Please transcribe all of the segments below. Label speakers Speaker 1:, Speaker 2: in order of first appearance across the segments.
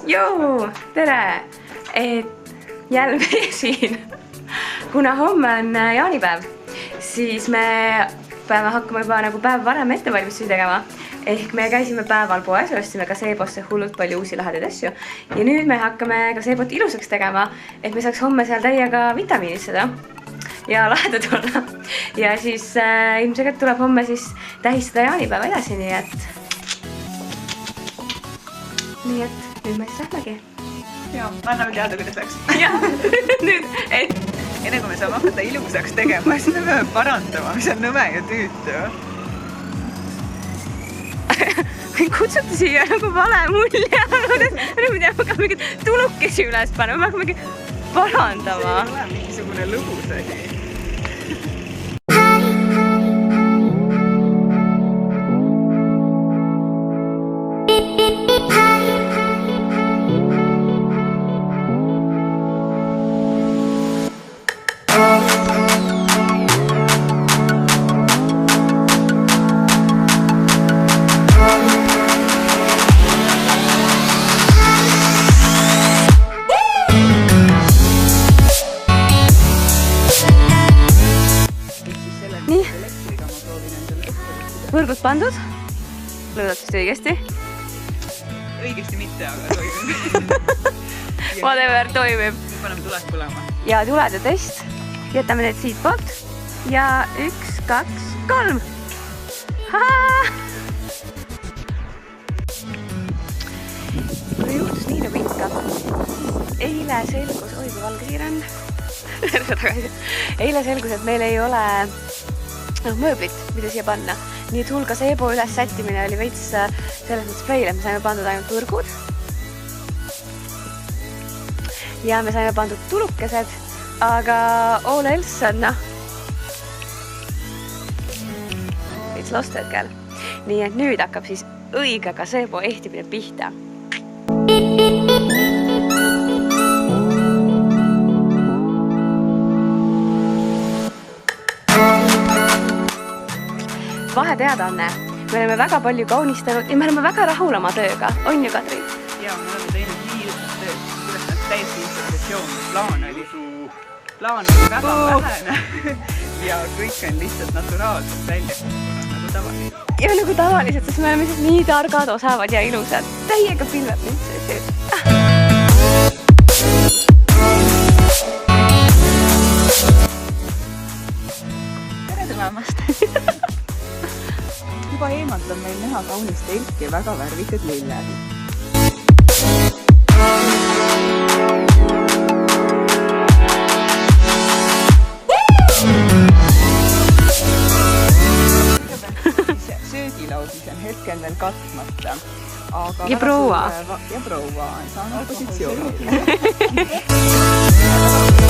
Speaker 1: Joo, tere! Jälle meie siin. Kuna homme on jaanipäev, siis me peame hakkama juba nagu päev varem ettevalmistusi tegema. Ehk me käisime päeval poes ja ostsime Gazebosse hullult palju uusi lahedaid asju. Ja nüüd me hakkame Gazebot ilusaks tegema, et me saaks homme seal täiega vitamiinistada ja lahedad olla. Ja siis ilmselt tuleb homme siis tähistada jaanipäeva edasi, nii et nüüd me siis lähmegi.
Speaker 2: Jaa, anname teada, kuidas läks.
Speaker 1: Jah, nüüd, et
Speaker 2: enne kui me saame hakata ilusaks tegema, siis me peame parandama, mis on nõme ja tüütu.
Speaker 1: Kutsuti siia nagu vale mulje. Me peame mingid tulukesi üles panema, me hakkame parandama.
Speaker 2: See ei ole mingisugune lõbus asi.
Speaker 1: Võrgud pandud, lõõdatust õigesti.
Speaker 2: Õigesti mitte, aga toimib.
Speaker 1: Whatever, toimib.
Speaker 2: Nüüd paneme tuled põlema.
Speaker 1: Ja tuled ja test. Jätame need siit poolt. Ja 1, 2, 3. Kui juhtus nii nagu ikka. Eile selgus, oi kui valge kiire on. Eile selgus, et meil ei ole mööblit, mida siia panna. Nii et hull Gazebo üles sättimine oli veits selles mõttes fail, et me saime pandud ainult võrgud. Ja me saime pandud tulukesed, aga all else on it's lost hetkel. Nii et nüüd hakkab siis õige Gazebo ehtimine pihta. Vaheteadanne. Me oleme väga palju kaunistanud ja me oleme väga rahul oma tööga. On ju, Kadri?
Speaker 2: Jaa, me oleme teinud nii ilusat tööd, kuidas nad täiesti improvisatsioon. Plaan oli väga vähene ja kõik on lihtsalt naturaalselt välja kukkunud, nagu tavaliselt.
Speaker 1: Ja nagu tavaliselt, sest me oleme lihtsalt nii targad, osavad ja ilusad. Täiega pilveb mind see töö.
Speaker 2: Tere tulemast! Juba eemalt on meil näha kaunist telki ja väga värvikad lilled. Söögilaud, mis on hetkel veel katmata.
Speaker 1: Ja proua.
Speaker 2: Ja proua on saanud positsioonile.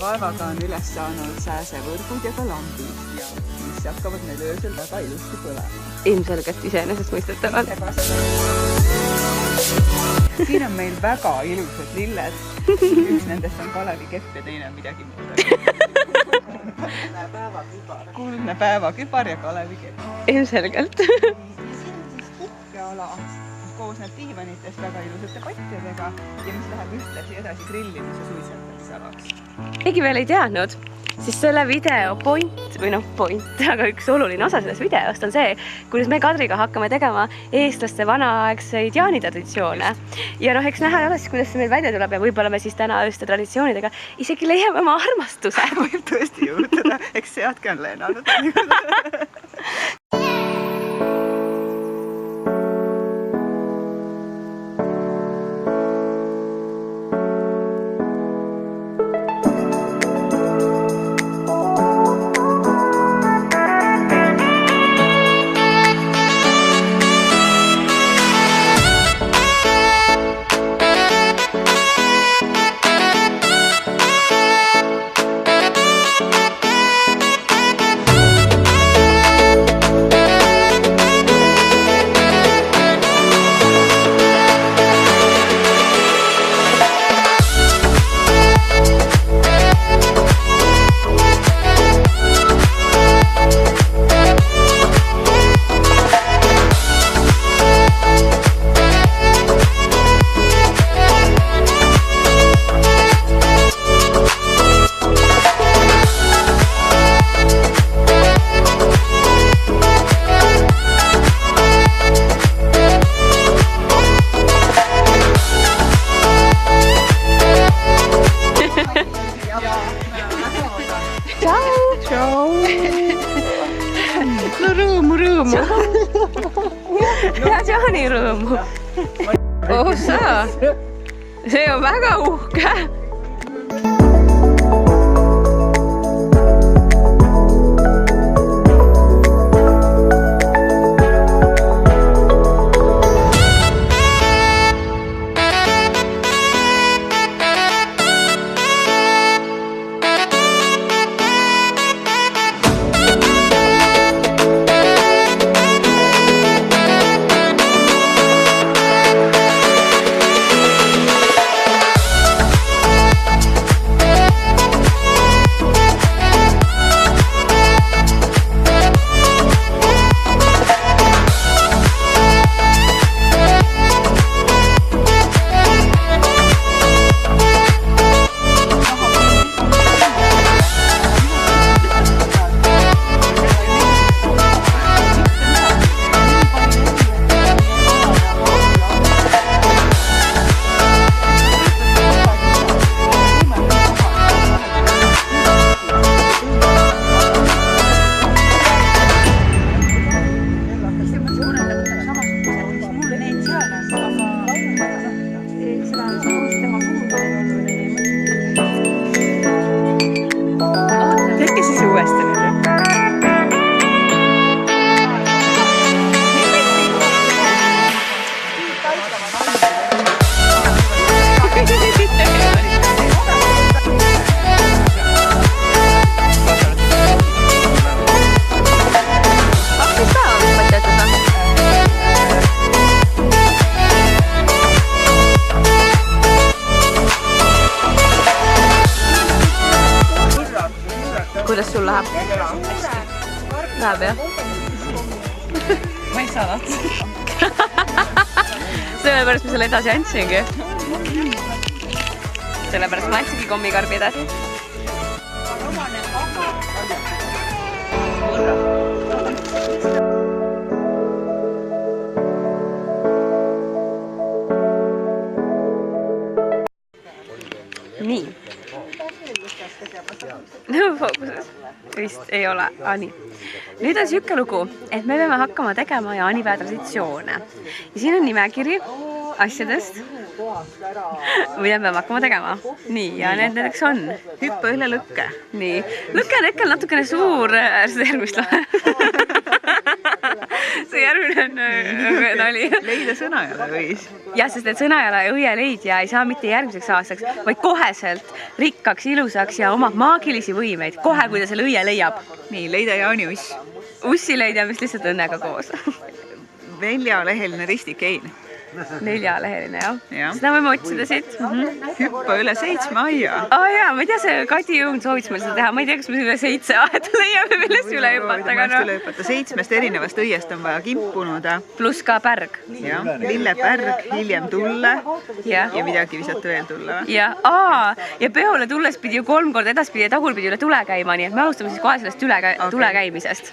Speaker 2: Vaevaga on üles saanud sääsevõrgud ja ka lambid, mis hakkavad meil öösel väga ilusti põlema.
Speaker 1: Ilmselgelt iseenesest mõistetavalt.
Speaker 2: Siin on meil väga ilusad lilled. Üks nendest on Kalevi kepp ja teine on midagi muud. Kuldne päevakübar ja Kalevi kepp.
Speaker 1: Ilmselgelt.
Speaker 2: Ja siin on siis puhkeala, koosneb diivanitest väga ilusate patjadega ja mis läheb ühtlasi edasi grillimise suitsetamisalaks. Keegi
Speaker 1: veel ei teadnud, siis selle video point, aga üks oluline osa sellest videost on see, kuidas me Kadriga hakkame tegema eestlaste vanaaegseid jaanitraditsioone. Ja eks näha alles, kuidas see meil välja tuleb ja võib-olla me siis täna ööste traditsioonidega isegi leiame oma armastuse.
Speaker 2: Võib tõesti juhtuda, eks seadke on lennanud.
Speaker 1: jaanirõõmu. Oh sa, see on väga uhke. Kuidas sul läheb? Läheb jah?
Speaker 2: Ma ei saa otsa.
Speaker 1: Sellepärast ma selle edasi andsingi. Sellepärast ma andsingi kommikarbi edasi. Nii. No fookuses vist ei ole. Nii. Nüüd on siuke lugu, et me peame hakkama tegema jaanipäeva traditsioone. Ja siin on nimekiri asjadest, mida me peame hakkama tegema. Nii, ja nendeks on
Speaker 2: Hüppa üle lõkke.
Speaker 1: Nii. Lõkke on äkki natukene suur, seda järgmist lahe. See järgmine on nali.
Speaker 2: Leida sõnajala võis.
Speaker 1: Ja, sest et sõnajala ja õieleidja ei saa mitte järgmiseks aastaks, vaid koheselt rikkaks, ilusaks ja omab maagilisi võimeid. Kohe, kui ta selle õie leiab.
Speaker 2: Nii, leida Jaani uss.
Speaker 1: Ussi leida, mis lihtsalt õnnega koos.
Speaker 2: 4-leheline ristikein.
Speaker 1: 4-leheline, jah.
Speaker 2: Ja.
Speaker 1: Seda võime otsida siit.
Speaker 2: Hüppa üle 7 aia.
Speaker 1: Jaa, ma ei tea, see Kadi Jõun soovitas meil seda teha. Ma ei tea, kas me üle 7 aeda leiame, millest üle hüpata.
Speaker 2: 7 erinevast õiest on vaja kimpunud.
Speaker 1: Pluss ka pärg.
Speaker 2: Ja, lillepärg, hiljem tulle
Speaker 1: ja
Speaker 2: midagi visata veel tulla.
Speaker 1: Ja peole tulles pidi ju 3 korda edaspidi ja tagurpidi üle tule käima, nii et me alustame siis kohe sellest tule käimisest.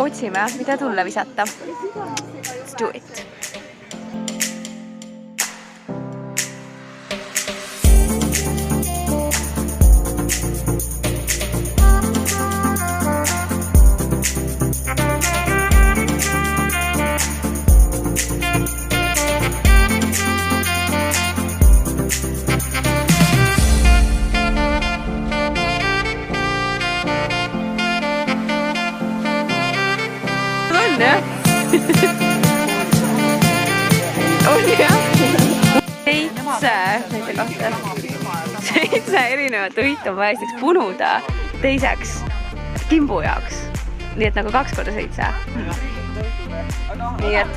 Speaker 1: Otsime, mida tulla visata. Let's do it. 7 kohta. 7 erinevat õit on vaja esiteks punuda, teiseks kimbu jaoks. Nii et nagu 2 korda 7. Nii et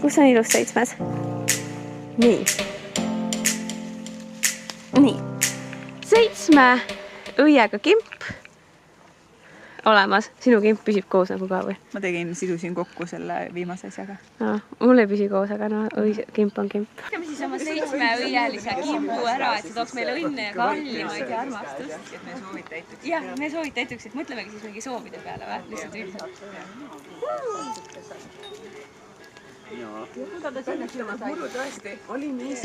Speaker 1: kus on ilus 7? Nii. Nii. 7 õiega kimp olemas. Sinu kimp püsib koos nagu ka või?
Speaker 2: Ma sidusin kokku selle viimase asjaga.
Speaker 1: No, mul ei püsi koos, aga no kimp on kimp. Hakkame siis oma 7 õielise kimpu ära, et see tooks meile õnne ja kallimaid ja armastust.
Speaker 2: Et me soovid täituksid.
Speaker 1: Jah, me soovid täituksid. Mõtlemegi siis mingi soovide peale või? Lihtsalt üldiselt. Kuda ta sinna silma sai? Muru tõesti oli nii.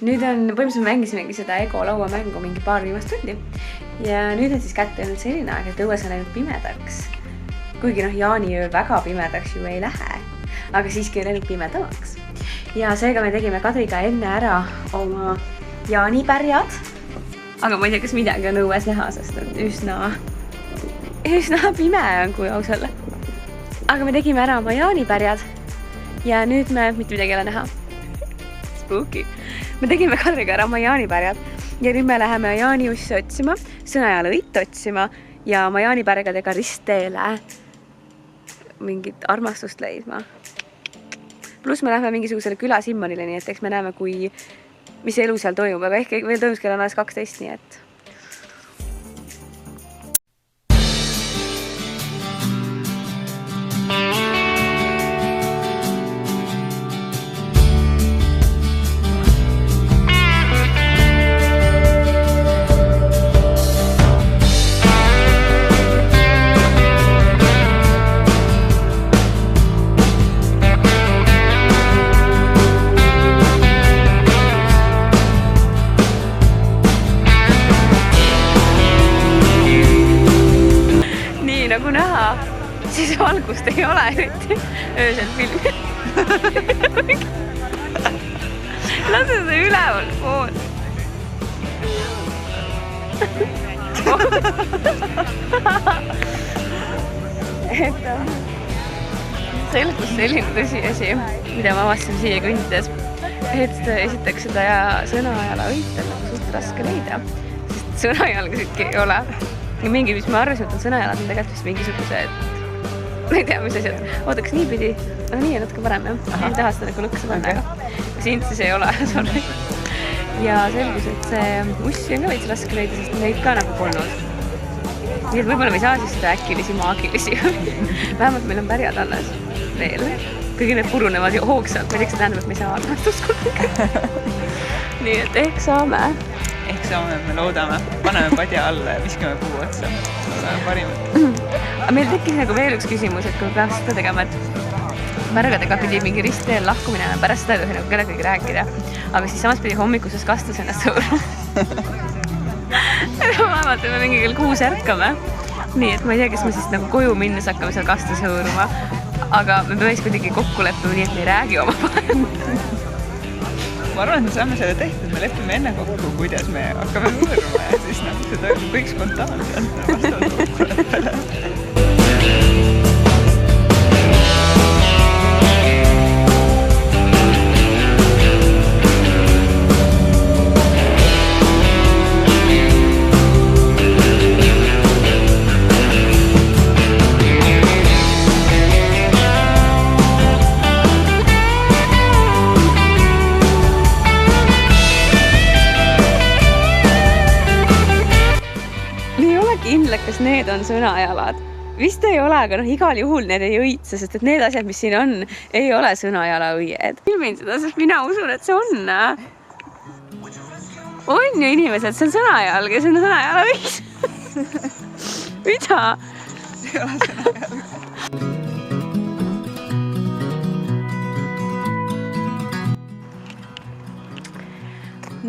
Speaker 1: Nüüd on, põhimõtteliselt mängisimegi seda Ego lauamängu mingi paar viimast tundi. Ja nüüd on siis kätte jõudnud selline aeg, et õues on läinud pimedaks. Kuigi noh, jaaniööl väga pimedaks ju ei lähe, aga siiski on läinud pimedamaks. Ja seega me tegime Kadriga enne ära oma jaanipärjad. Aga ma ei tea, kas midagi on õues näha, sest on üsna pime on, kui aus olla. Aga me tegime ära oma jaanipärjad ja nüüd me mitte midagi ei ole näha. Spooky. Me tegime Kadriga ära oma jaanipärjad ja nüüd me läheme jaaniussi otsima, Sõnajalal õit otsima ja oma jaanipärgadega ristteele mingit armastust leidma. Pluss me läheme mingisugusele küla Simmonile, nii et eks me näeme, mis elu seal toimub, aga ehk veel toimus kell on alles 12, nii et nagu näha, siis valgust ei ole eriti öösel filmi. Lase seda üleval pool. Selgus selline tõsiasi, mida ma avastasin siia kõndides, et esiteks seda Sõnajala õit on suht raske leida, sest sõnajalgasidki ei ole. Ja mingi, mis me arvasin, et on Sõnajalad, on tegelikult vist mingisugused, ma ei tea, mis asjad. Oota, kas nii pidi? Nii on natuke parem, jah. Ei taha seda nagu lõksa panna, aga siin siis ei ole, sorry. Ja selgus, et see ussi on ka veits raske leida, sest neid ka nagu polnud. Nii et võib-olla me ei saa siis seda äkilisi, maagilisi. Vähemalt meil on pärjad alles veel. Kõigi need purunevad ju hoogsalt. Ma ei tea, see tähendab, et me ei saa armastust kunagi. Nii et ehk saame.
Speaker 2: Ehk saame, me loodame. Paneme padja alla ja viskame puu otsa. Loodame parimat.
Speaker 1: Meil tekkis nagu veel üks küsimus, et kui me peaks seda tegema, et pärgadega pidi mingi ristteel lahku minema ja pärast seda ei tohi nagu kellegagi rääkida. Aga siis samas pidi hommikuses kastas ennast sõurma. Vaevalt, et me mingi kell 6 ärkame. Nii, et ma ei tea, kes me siis nagu koju minnes hakkame seal kastas sõurma. Aga me peame kuidagi kokku leppima nii, et me ei räägi oma vahel.
Speaker 2: Ma arvan, et me saame selle tehtud, me lepime enne kokku, kuidas me hakkame võõruma ja siis see toimub kõik spontaanselt vastavalt kokkuleppele.
Speaker 1: need on sõnajalad. Vist ei ole, aga igal juhul need ei õitse, sest et need asjad, mis siin on, ei ole sõnajala õied. Filmin seda, sest mina usun, et see on. On ju inimesed, see on sõnajalg ja see on sõnajala õis. Mida?
Speaker 2: See ei ole sõnajalg.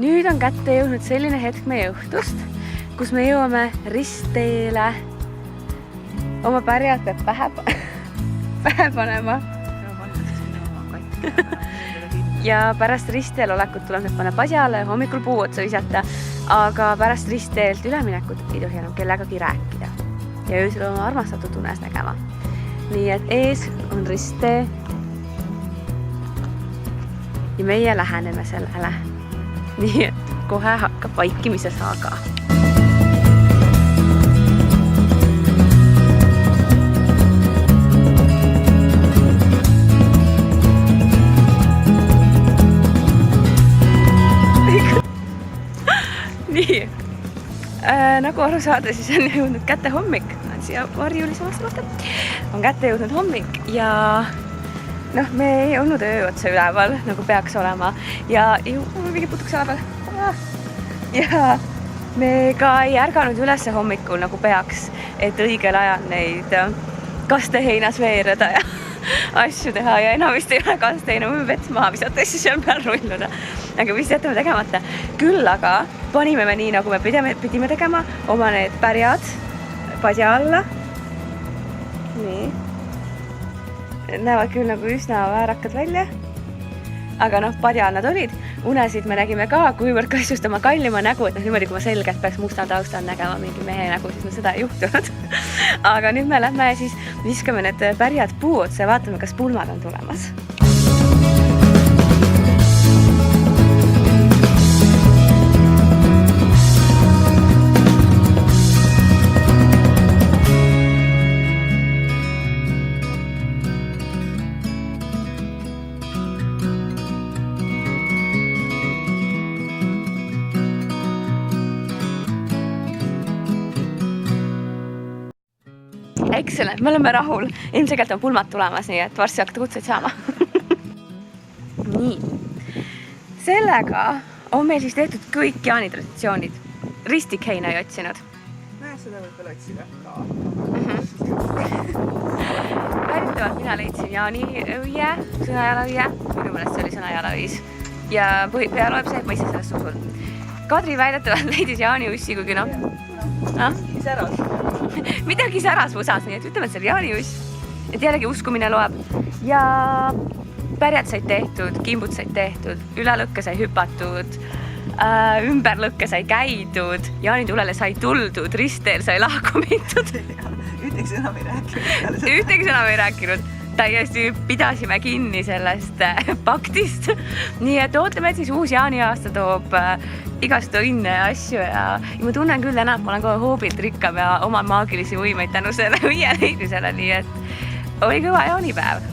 Speaker 1: Nüüd on kätte jõudnud selline hetk meie õhtust, kus me jõuame ristteele. Oma pärjad peab pähe panema. Ja pärast ristteel olekut tuleb need panna padjale, hommikul puu otsa visata, aga pärast ristteelt üleminekut ei tohi enam kellegagi rääkida. Ja öösel oma armastatud unes nägema. Nii et ees on risttee ja meie läheneme sellele. Nii et kohe hakkab vaikimise saaga. Nii, nagu aru saada, siis on jõudnud kätte hommik. On siia varjulise vastu. On kätte jõudnud hommik ja me ei olnud öö otsa üleval, nagu peaks olema. Ja mul mingi putuks ala peal. Ja me ka ei ärganud üles hommikul, nagu peaks, et õigel ajal neid kasteheinas veereda ja asju teha. Ja enamist ei ole kasteheina, võime vets maha visata, siis seal peal rulluda. Aga vist jätame tegemata. Küll aga panime me nii, nagu me pidime tegema oma need pärjad padja alla. Nii. Näevad küll nagu üsna väärakad välja. Aga padja all nad olid. Unesid me nägime ka, kuivõrd kassust oma kallima nägu, et niimoodi, kui ma selgelt peaks mustal taustal nägema mingi mehe nägu, siis seda ei juhtunud. Aga nüüd me lähme siis viskame need pärjad puu otsa ja vaatame, kas pulmad on tulemas. Excellent, me oleme rahul. Ilmselgelt on pulmad tulemas, nii et varsti hakata kutseid saama. Nii. Sellega on meil siis tehtud kõik jaanitraditsioonid. Ristikheina ei otsinud.
Speaker 2: Seda võib veel otsida ka.
Speaker 1: Väidetavalt mina leidsin jaaniõie, sõnajalaõie. Minu mõnest see oli sõnajalaõis. Ja pea loeb see, et ma ise sellest usud. Kadri väidetavalt leidis jaaniussi, kuigi
Speaker 2: Säras.
Speaker 1: Midagi säras musas, nii et ütleme, et see oli jaaniuss. Et jällegi uskumine loeb. Ja pärjad said tehtud, kimbud said tehtud, üle lõkke sai hüpatud, ümber lõkke sai käidud, jaanitulele sai tuldud, ristteel sai lahku mindud.
Speaker 2: Ühtegi sõna ei rääkinud.
Speaker 1: Ühtegi sõna ei rääkinud. Täiesti pidasime kinni sellest paktist. Nii et ootame, et siis uus jaaniaasta toob igast õnne ja asju ja ma tunnen küll täna, et ma olen kohe hoobilt rikkam ja oma maagilisi võimeid tänu selle õie leidmisele, nii et oli kõva jaanipäev.